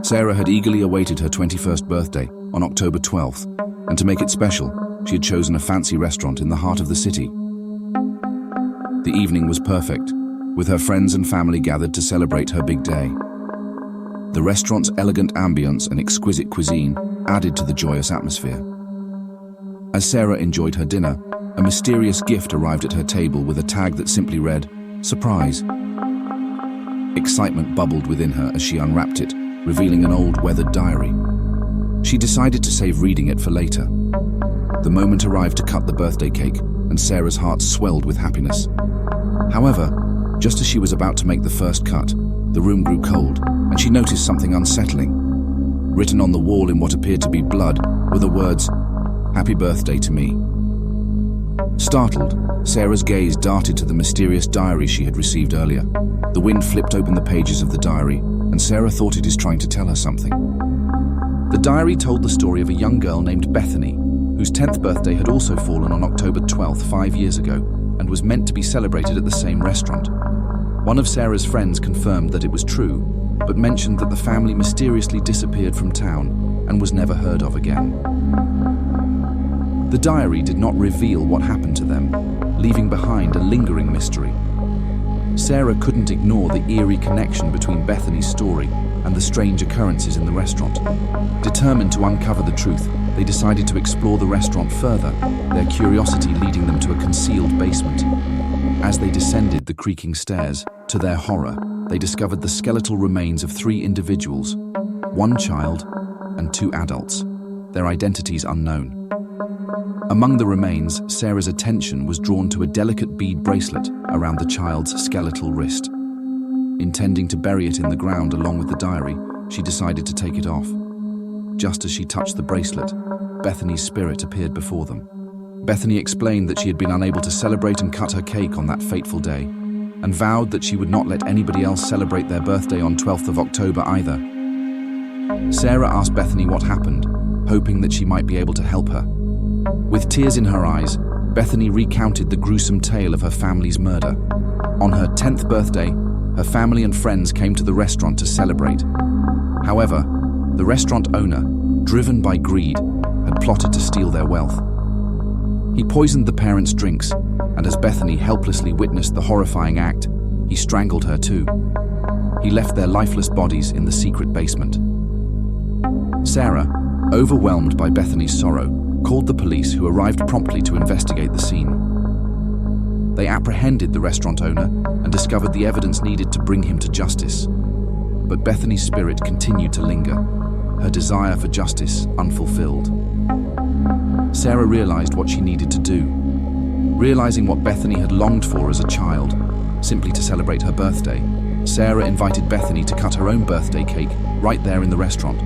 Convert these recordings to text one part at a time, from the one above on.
Sarah had eagerly awaited her 21st birthday on October 12th, and to make it special, she had chosen a fancy restaurant in the heart of the city. The evening was perfect, with her friends and family gathered to celebrate her big day. The restaurant's elegant ambience and exquisite cuisine added to the joyous atmosphere. As Sarah enjoyed her dinner, a mysterious gift arrived at her table with a tag that simply read, "Surprise." Excitement bubbled within her as she unwrapped it, revealing an old weathered diary. She decided to save reading it for later. The moment arrived to cut the birthday cake, and Sarah's heart swelled with happiness. However, just as she was about to make the first cut, the room grew cold, and she noticed something unsettling. Written on the wall in what appeared to be blood were the words, "Happy birthday to me." Startled, Sarah's gaze darted to the mysterious diary she had received earlier. The wind flipped open the pages of the diary, and Sarah thought it was trying to tell her something. The diary told the story of a young girl named Bethany, whose 10th birthday had also fallen on October 12th 5 years ago, and was meant to be celebrated at the same restaurant. One of Sarah's friends confirmed that it was true, but mentioned that the family mysteriously disappeared from town and was never heard of again. The diary did not reveal what happened to them, leaving behind a lingering mystery. Sarah couldn't ignore the eerie connection between Bethany's story and the strange occurrences in the restaurant. Determined to uncover the truth, they decided to explore the restaurant further, their curiosity leading them to a concealed basement. As they descended the creaking stairs, to their horror, they discovered the skeletal remains of 3 individuals, 1 child and 2 adults, their identities unknown. Among the remains, Sarah's attention was drawn to a delicate bead bracelet around the child's skeletal wrist. Intending to bury it in the ground along with the diary, she decided to take it off. Just as she touched the bracelet, Bethany's spirit appeared before them. Bethany explained that she had been unable to celebrate and cut her cake on that fateful day, and vowed that she would not let anybody else celebrate their birthday on 12th of October either. Sarah asked Bethany what happened, hoping that she might be able to help her. With tears in her eyes, Bethany recounted the gruesome tale of her family's murder. On her 10th birthday, her family and friends came to the restaurant to celebrate. However, the restaurant owner, driven by greed, had plotted to steal their wealth. He poisoned the parents' drinks, and as Bethany helplessly witnessed the horrifying act, he strangled her too. He left their lifeless bodies in the secret basement. Sarah, overwhelmed by Bethany's sorrow, called the police, who arrived promptly to investigate the scene. They apprehended the restaurant owner and discovered the evidence needed to bring him to justice. But Bethany's spirit continued to linger, her desire for justice unfulfilled. Sarah realized what she needed to do. Realizing what Bethany had longed for as a child, simply to celebrate her birthday, Sarah invited Bethany to cut her own birthday cake right there in the restaurant.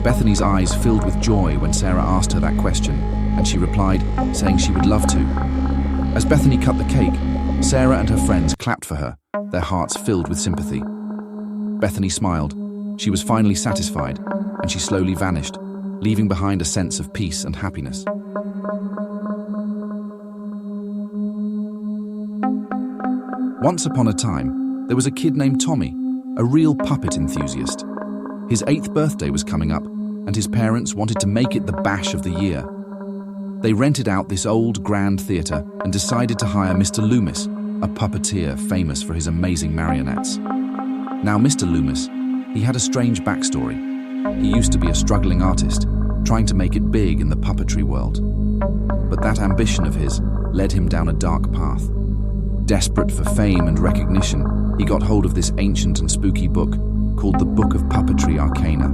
Bethany's eyes filled with joy when Sarah asked her that question, and she replied, saying she would love to. As Bethany cut the cake, Sarah and her friends clapped for her, their hearts filled with sympathy. Bethany smiled. She was finally satisfied, and she slowly vanished, leaving behind a sense of peace and happiness. Once upon a time, there was a kid named Tommy, a real puppet enthusiast. His 8th birthday was coming up, and his parents wanted to make it the bash of the year. They rented out this old grand theatre and decided to hire Mr. Loomis, a puppeteer famous for his amazing marionettes. Now, Mr. Loomis, he had a strange backstory. He used to be a struggling artist, trying to make it big in the puppetry world. But that ambition of his led him down a dark path. Desperate for fame and recognition, he got hold of this ancient and spooky book called the Book of Puppetry Arcana.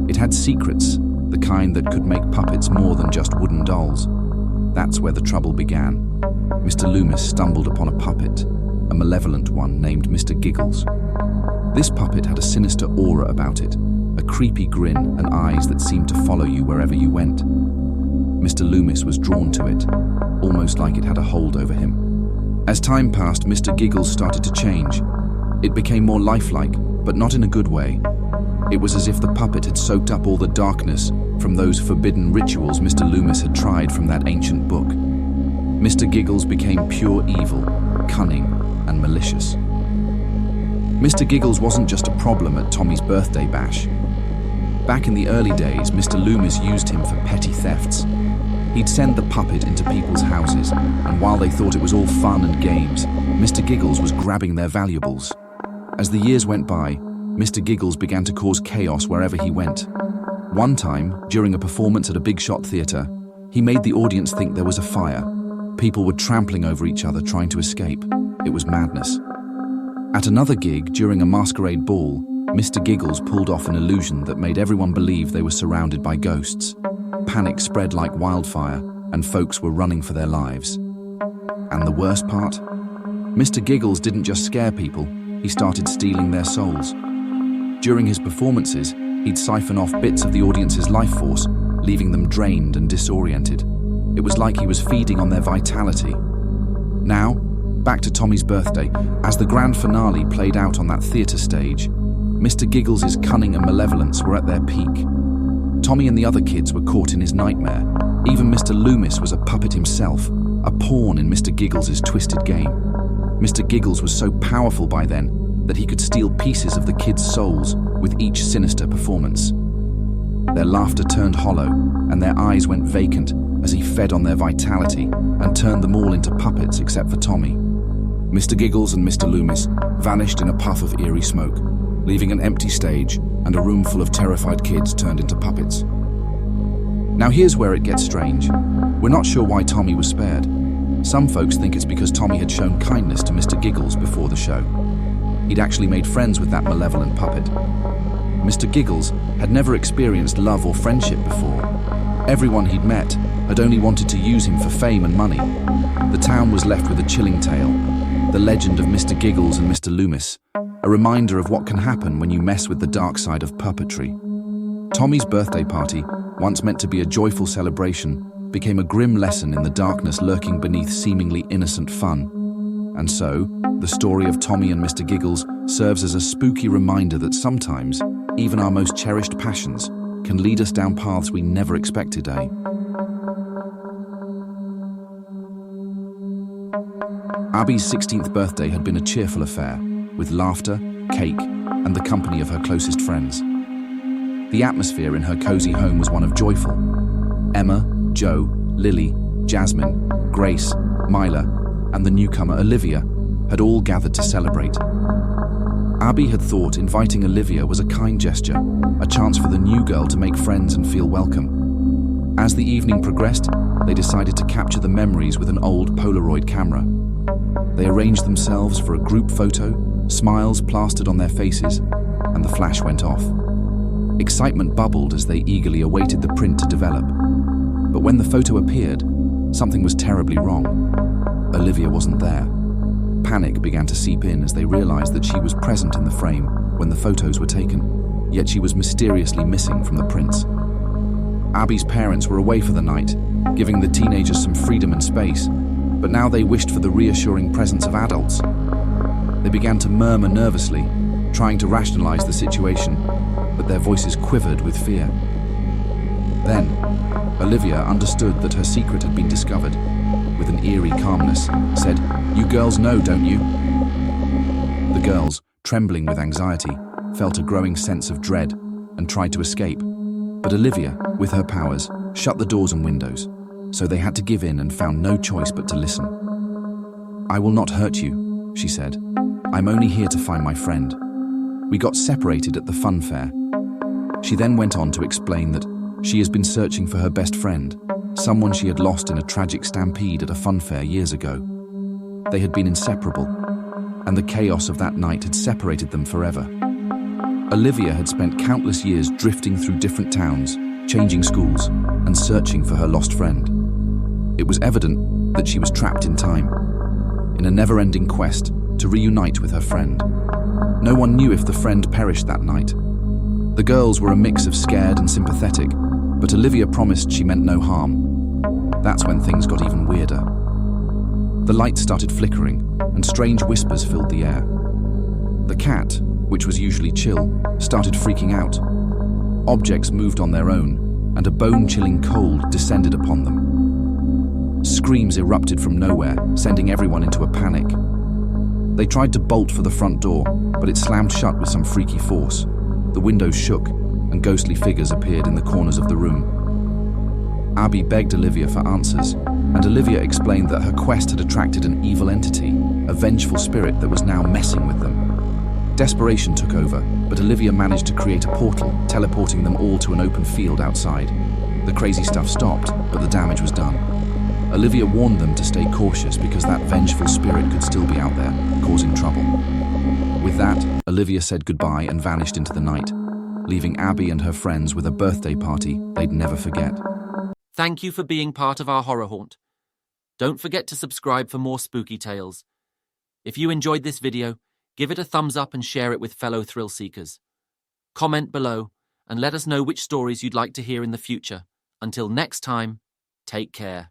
It had secrets, the kind that could make puppets more than just wooden dolls. That's where the trouble began. Mr. Loomis stumbled upon a puppet, a malevolent one named Mr. Giggles. This puppet had a sinister aura about it, a creepy grin and eyes that seemed to follow you wherever you went. Mr. Loomis was drawn to it, almost like it had a hold over him. As time passed, Mr. Giggles started to change. It became more lifelike, but not in a good way. It was as if the puppet had soaked up all the darkness from those forbidden rituals Mr. Loomis had tried from that ancient book. Mr. Giggles became pure evil, cunning, and malicious. Mr. Giggles wasn't just a problem at Tommy's birthday bash. Back in the early days, Mr. Loomis used him for petty thefts. He'd send the puppet into people's houses, and while they thought it was all fun and games, Mr. Giggles was grabbing their valuables. As the years went by, Mr. Giggles began to cause chaos wherever he went. One time, during a performance at a big shot theatre, he made the audience think there was a fire. People were trampling over each other trying to escape. It was madness. At another gig, during a masquerade ball, Mr. Giggles pulled off an illusion that made everyone believe they were surrounded by ghosts. Panic spread like wildfire, and folks were running for their lives. And the worst part? Mr. Giggles didn't just scare people, he started stealing their souls. During his performances, he'd siphon off bits of the audience's life force, leaving them drained and disoriented. It was like he was feeding on their vitality. Now, back to Tommy's birthday. As the grand finale played out on that theatre stage, Mr. Giggles' cunning and malevolence were at their peak. Tommy and the other kids were caught in his nightmare. Even Mr. Loomis was a puppet himself, a pawn in Mr. Giggles' twisted game. Mr. Giggles was so powerful by then that he could steal pieces of the kids' souls with each sinister performance. Their laughter turned hollow, and their eyes went vacant as he fed on their vitality and turned them all into puppets except for Tommy. Mr. Giggles and Mr. Loomis vanished in a puff of eerie smoke, leaving an empty stage and a room full of terrified kids turned into puppets. Now here's where it gets strange. We're not sure why Tommy was spared. Some folks think it's because Tommy had shown kindness to Mr. Giggles before the show. He'd actually made friends with that malevolent puppet. Mr. Giggles had never experienced love or friendship before. Everyone he'd met had only wanted to use him for fame and money. The town was left with a chilling tale, the legend of Mr. Giggles and Mr. Loomis, a reminder of what can happen when you mess with the dark side of puppetry. Tommy's birthday party, once meant to be a joyful celebration, became a grim lesson in the darkness lurking beneath seemingly innocent fun. And so, the story of Tommy and Mr. Giggles serves as a spooky reminder that sometimes, even our most cherished passions can lead us down paths we never expected, eh? Abby's 16th birthday had been a cheerful affair, with laughter, cake, and the company of her closest friends. The atmosphere in her cozy home was one of joyful. Emma, Joe, Lily, Jasmine, Grace, Mila, and the newcomer Olivia had all gathered to celebrate. Abby had thought inviting Olivia was a kind gesture, a chance for the new girl to make friends and feel welcome. As the evening progressed, they decided to capture the memories with an old Polaroid camera. They arranged themselves for a group photo, smiles plastered on their faces, and the flash went off. Excitement bubbled as they eagerly awaited the print to develop. But when the photo appeared, something was terribly wrong. Olivia wasn't there. Panic began to seep in as they realized that she was present in the frame when the photos were taken, yet she was mysteriously missing from the prints. Abby's parents were away for the night, giving the teenagers some freedom and space, but now they wished for the reassuring presence of adults. They began to murmur nervously, trying to rationalize the situation, but their voices quivered with fear. Then, Olivia understood that her secret had been discovered. With an eerie calmness, said, "You girls know, don't you?" The girls, trembling with anxiety, felt a growing sense of dread and tried to escape. But Olivia, with her powers, shut the doors and windows, so they had to give in and found no choice but to listen. "I will not hurt you," she said. "I'm only here to find my friend. We got separated at the fun fair." She then went on to explain that she has been searching for her best friend, someone she had lost in a tragic stampede at a fun fair years ago. They had been inseparable, and the chaos of that night had separated them forever. Olivia had spent countless years drifting through different towns, changing schools, and searching for her lost friend. It was evident that she was trapped in time, in a never-ending quest to reunite with her friend. No one knew if the friend perished that night. The girls were a mix of scared and sympathetic, but Olivia promised she meant no harm. That's when things got even weirder. The lights started flickering, and strange whispers filled the air. The cat, which was usually chill, started freaking out. Objects moved on their own, and a bone-chilling cold descended upon them. Screams erupted from nowhere, sending everyone into a panic. They tried to bolt for the front door, but it slammed shut with some freaky force. The windows shook, and ghostly figures appeared in the corners of the room. Abby begged Olivia for answers, and Olivia explained that her quest had attracted an evil entity, a vengeful spirit that was now messing with them. Desperation took over, but Olivia managed to create a portal, teleporting them all to an open field outside. The crazy stuff stopped, but the damage was done. Olivia warned them to stay cautious because that vengeful spirit could still be out there, causing trouble. With that, Olivia said goodbye and vanished into the night, leaving Abby and her friends with a birthday party they'd never forget. Thank you for being part of our horror haunt. Don't forget to subscribe for more spooky tales. If you enjoyed this video, give it a thumbs up and share it with fellow thrill seekers. Comment below and let us know which stories you'd like to hear in the future. Until next time, take care.